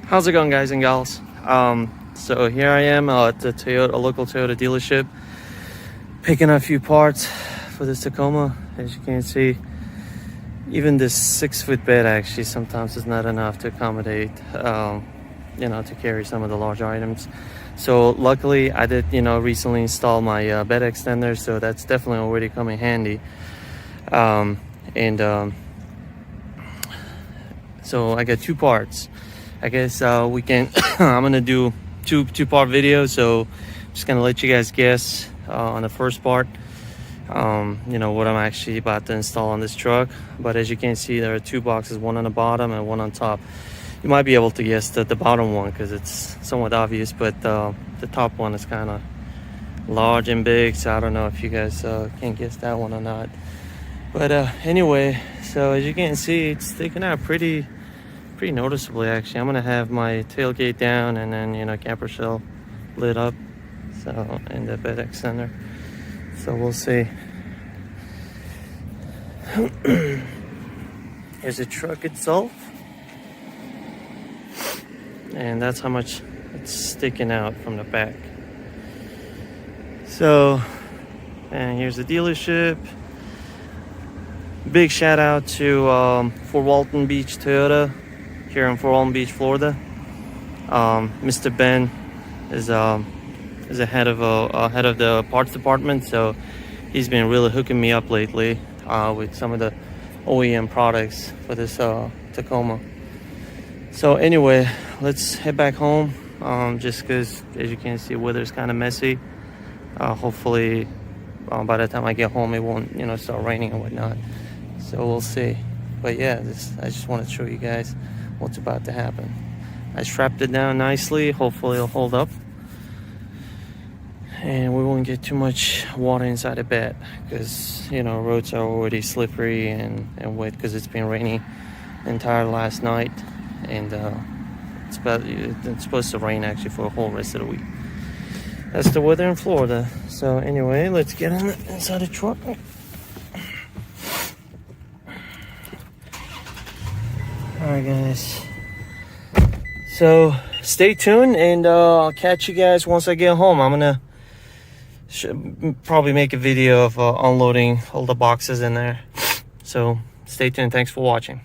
How's it going, guys and gals? So here I am at the a local Toyota dealership, picking up a few parts for this Tacoma. As you can see, even this 6-foot bed actually sometimes is not enough to accommodate, to carry some of the large items. So luckily I did, recently install my bed extender, so that's definitely already come in handy. So I got two parts. I guess we can I'm gonna do two-part video, so I'm just gonna let you guys guess on the first part what I'm actually about to install on this truck. But as you can see, there are two boxes, one on the bottom and one on top. You might be able to guess the bottom one because it's somewhat obvious, but the top one is kind of large and big, so I don't know if you guys can guess that one or not. But anyway, so as you can see, it's sticking out pretty noticeably. Actually, I'm gonna have my tailgate down and then camper shell lit up, so, and the bed extender, so we'll see. Here's the truck itself, and that's how much it's sticking out from the back. So, and here's the dealership. Big shout out to Fort Walton Beach Toyota here in Fort Walton Beach, Florida. Mr. Ben is a head of the parts department, so he's been really hooking me up lately with some of the OEM products for this Tacoma. So anyway, let's head back home, just because as you can see, weather's kind of messy. Hopefully by the time I get home it won't start raining and whatnot, so we'll see. But yeah, I just want to show you guys what's about to happen. I strapped it down nicely. Hopefully it'll hold up and we won't get too much water inside the bed, because roads are already slippery and wet because it's been raining the entire last night, and it's supposed to rain actually for the whole rest of the week. That's the weather in Florida. So anyway, let's get inside the truck. Alright guys, so stay tuned, and I'll catch you guys once I get home. I'm gonna probably make a video of unloading all the boxes in there, so stay tuned. Thanks for watching.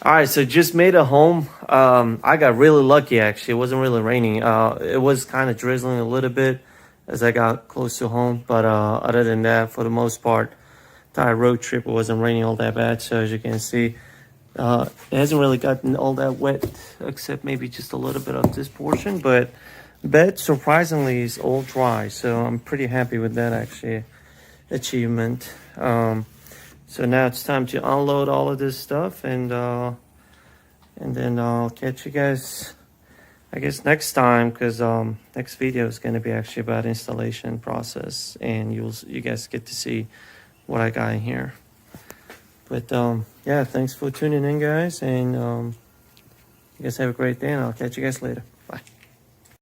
Alright, so just made it home. I got really lucky actually. It wasn't really raining. It was kind of drizzling a little bit as I got close to home, but other than that, for the most part, the entire road trip, it wasn't raining all that bad. So as you can see, it hasn't really gotten all that wet, except maybe just a little bit of this portion, but bed surprisingly is all dry, so I'm pretty happy with that actually achievement. So now it's time to unload all of this stuff, and then I'll catch you guys I guess next time, because next video is going to be actually about installation process, and you guys get to see what I got in here. But yeah, thanks for tuning in, guys, and you guys have a great day, and I'll catch you guys later.